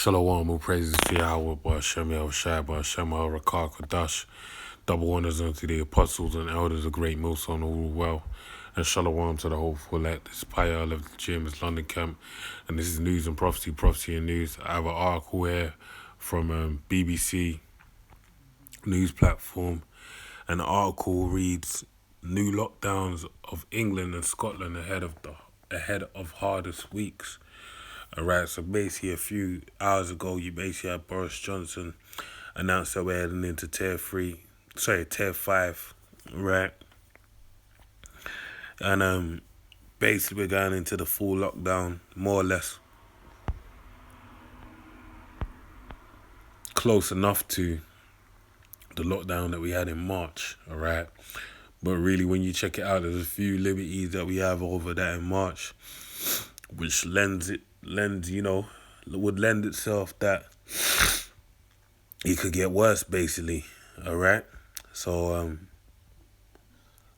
Shalom, all praises to Yahweh, Hashem Yahushai, Hashem Rakar Kadash. Double honors unto the apostles and elders, a great millstone, all well. And shalom to the whole elect. This is Payal of the James London camp, and this is News and Prophecy, Prophecy and News. I have an article here from BBC News platform, and the article reads: New lockdowns of England and Scotland ahead of hardest weeks. Alright, so basically a few hours ago, you basically had Boris Johnson announced that we're heading into tier 5, right? And basically we're going into the full lockdown, more or less close enough to the lockdown that we had in March, alright? But really, when you check it out, there's a few liberties that we have over that in March, which would lend itself that it could get worse, basically. All right. So I'm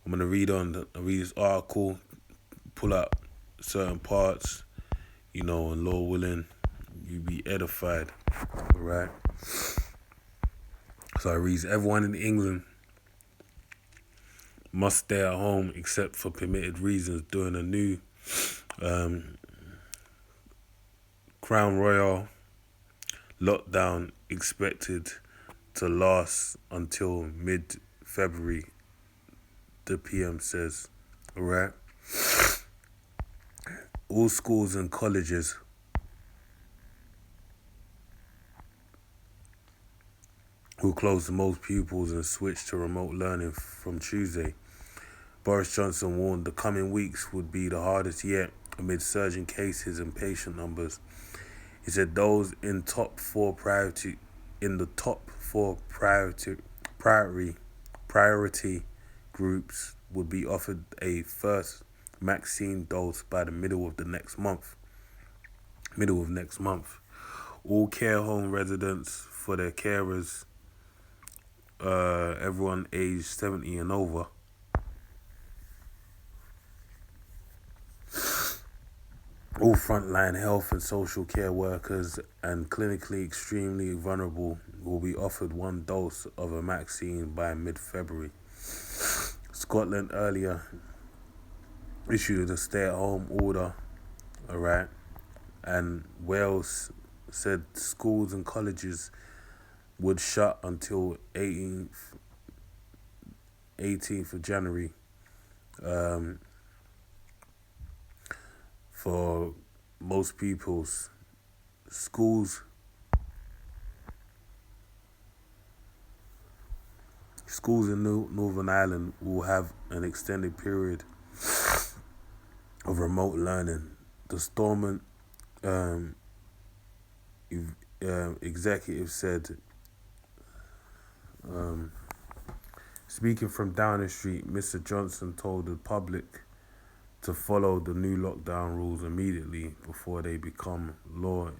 gonna read this article, pull out certain parts, and Lord willing, you be edified. All right. So I read: everyone in England must stay at home except for permitted reasons during a new Crown Royal lockdown expected to last until mid-February, the PM says. Alright? All schools and colleges will close to most pupils and switch to remote learning from Tuesday. Boris Johnson warned the coming weeks would be the hardest yet amid surging cases and patient numbers. He said those in the top four priority groups would be offered a first vaccine dose by the middle of next month. All care home residents for their carers, everyone aged 70 and over, all frontline health and social care workers and clinically extremely vulnerable will be offered one dose of a vaccine by mid-February. Scotland earlier issued a stay-at-home order, alright, and Wales said schools and colleges would shut until 18th of January. For most pupils, schools in Northern Ireland will have an extended period of remote learning. The Stormont executive said, speaking from Downing Street, Mr. Johnson told the public to follow the new lockdown rules immediately before they become law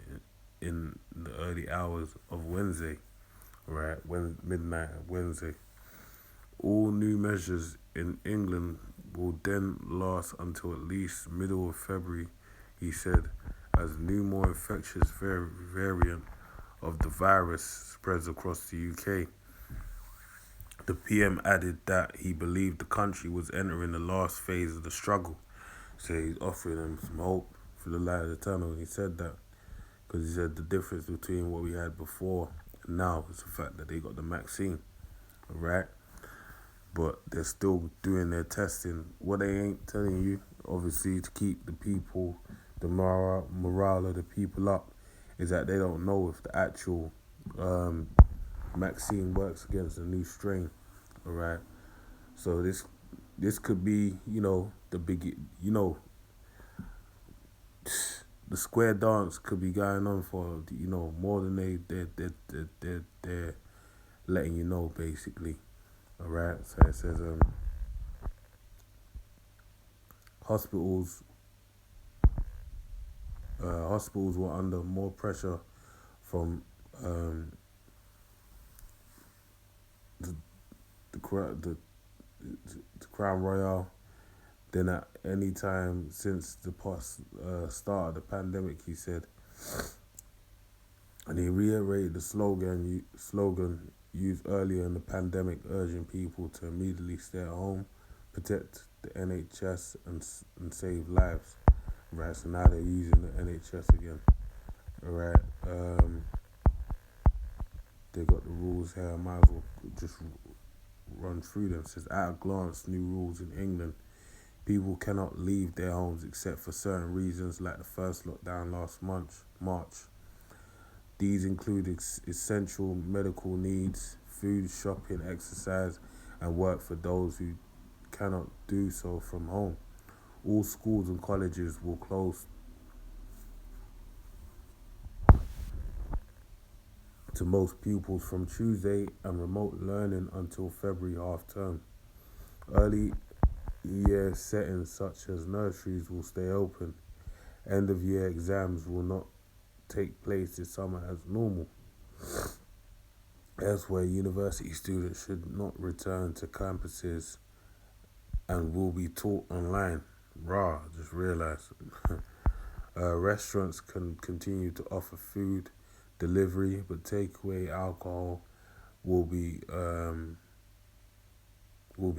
in the early hours of Wednesday, right? Midnight Wednesday. All new measures in England will then last until at least middle of February, he said, as new more infectious variant of the virus spreads across the UK. The PM added that he believed the country was entering the last phase of the struggle. So he's offering them some hope for the light of the tunnel. He said that because he said the difference between what we had before and now is the fact that they got the vaccine, alright? But they're still doing their testing. What they ain't telling you, obviously, to keep the people, the morale of the people up, is that they don't know if the actual vaccine works against a new strain, alright? So this could be, the big, the square dance could be going on for, more than they're letting you know, basically. All right. So it says hospitals were under more pressure from the Crown Royal than at any time since the start of the pandemic, he said. And he reiterated the slogan used earlier in the pandemic, urging people to immediately stay at home, protect the NHS, and save lives. Right, so now they're using the NHS again. All right, they got the rules here. I might as well just run through them. It says, at a glance, new rules in England. People cannot leave their homes except for certain reasons, like the first lockdown last March. These include essential medical needs, food, shopping, exercise, and work for those who cannot do so from home. All schools and colleges will close to most pupils from Tuesday, and remote learning until February half term. Early year settings such as nurseries will stay open. End of year exams will not take place this summer as normal. Elsewhere, university students should not return to campuses and will be taught online. Rah, just realized. Restaurants can continue to offer food delivery, but takeaway alcohol will be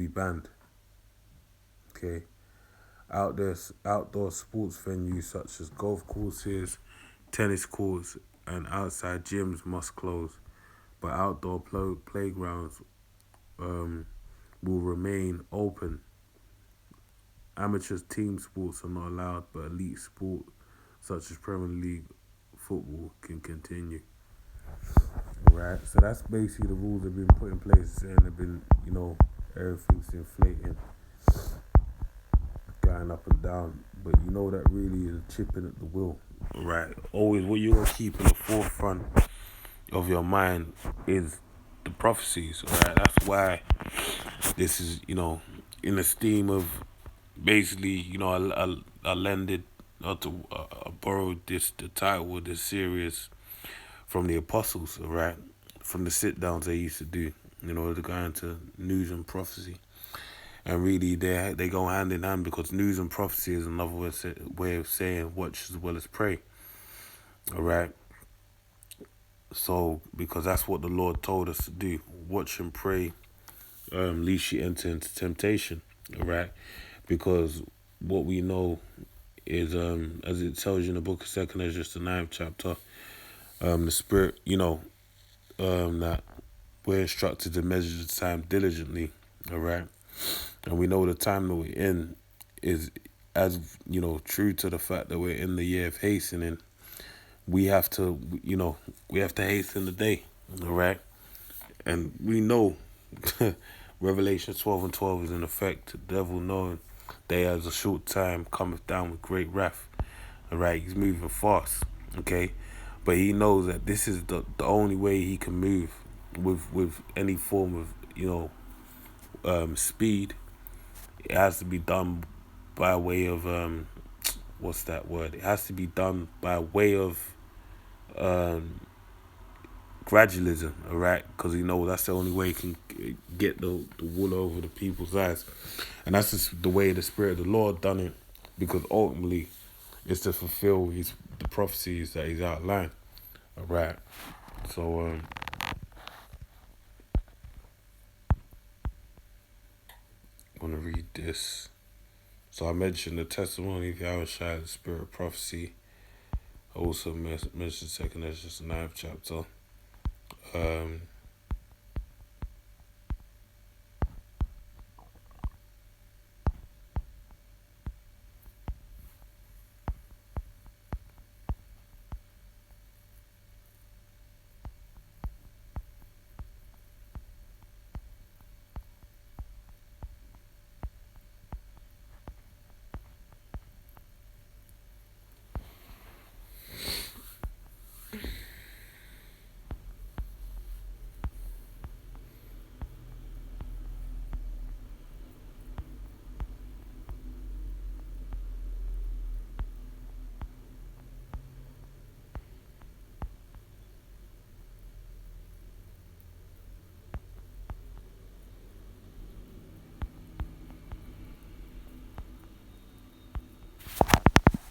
banned. Okay. Outdoor sports venues such as golf courses, tennis courts, and outside gyms must close, but outdoor playgrounds will remain open. Amateur team sports are not allowed, but elite sport such as Premier League football can continue. Right, so that's basically the rules that have been put in place, and they've been, everything's inflating, going up and down. But that really is chipping at the wheel. Right, always what you're gonna keep in the forefront of your mind is the prophecies. Right, that's why this is, in the theme of basically, I lended or to borrowed the title of this series from the apostles, right? From the sit downs they used to do, to go into news and prophecy. And really, they go hand in hand, because news and prophecy is another way of saying watch as well as pray. All right. So, because that's what the Lord told us to do, watch and pray, lest you enter into temptation. All right. Because what we know is, as it tells you in the book of Second Ezra, the 9th chapter, the Spirit, that we're instructed to measure the time diligently, all right? And we know the time that we're in is, as true to the fact that we're in the year of hastening. We have to, we have to hasten the day, all right? And we know Revelation 12 and 12 is in effect. The devil knowing they has a short time cometh down with great wrath, all right? He's moving fast, okay? But he knows that this is the only way he can move with any form of speed. It has to be done by way of what's that word? It has to be done by way of gradualism, all right? Because that's the only way he can get the wool over the people's eyes, and that's just the way the Spirit of the Lord done it, because ultimately it's to fulfill the prophecies that he's outlined, all right? So I'm gonna read this. So I mentioned the testimony of Yahushua, the spirit of prophecy. I also mentioned Second Ezra, the 9th chapter. Um,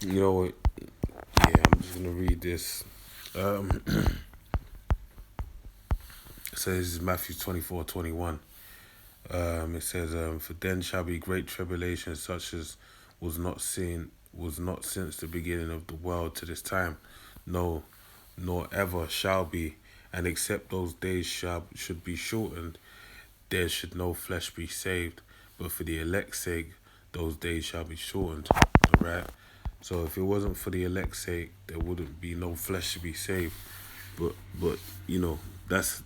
you know what? Yeah, I'm just gonna read this. Um, so this is Matthew 24:21. It says, "For then shall be great tribulation, such as was not since the beginning of the world to this time, no, nor ever shall be. And except those days should be shortened, there should no flesh be saved. But for the elect's sake, those days shall be shortened." All right. So if it wasn't for the elect's sake, there wouldn't be no flesh to be saved. But that's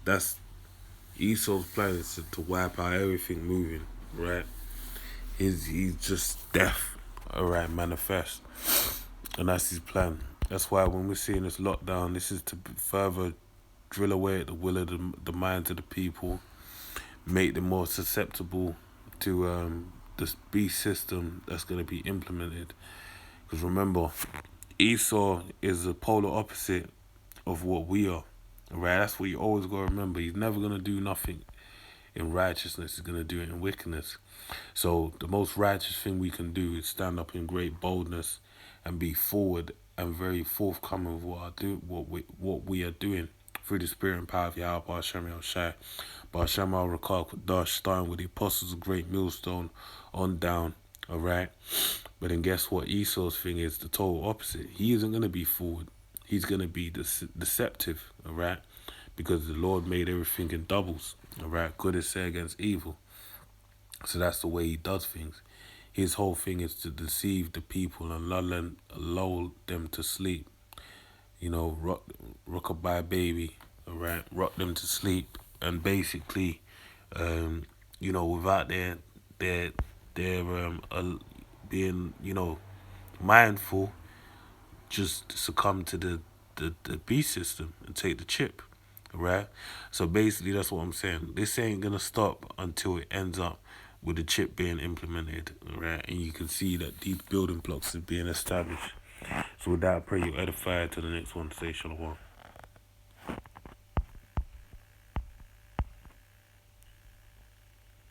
Esau's plan is to wipe out everything moving, right? He's just death, alright, manifest. And that's his plan. That's why when we're seeing this lockdown, this is to further drill away at the will of the minds of the people, make them more susceptible to this beast system that's going to be implemented. Because remember, Esau is the polar opposite of what we are. Right? That's what you always got to remember. He's never going to do nothing in righteousness, he's going to do it in wickedness. So the most righteous thing we can do is stand up in great boldness and be forward and very forthcoming with what we are doing through the spirit and power of Yahweh Hashem Shai. Hashem al Rakal Qadash, starting with the apostles of Great Millstone on down. Alright? But then guess what? Esau's thing is the total opposite. He isn't going to be forward. He's going to be deceptive. Alright? Because the Lord made everything in doubles. Alright? Good is set against evil. So that's the way he does things. His whole thing is to deceive the people and lull them to sleep. You know, rock-a-bye baby, alright? Rock them to sleep. And basically, without their being, mindful, just succumb to the beast system and take the chip, right? So basically, that's what I'm saying. This ain't gonna stop until it ends up with the chip being implemented, right? And you can see that these building blocks are being established. So with that, I pray you edify to the next one. Say shalom.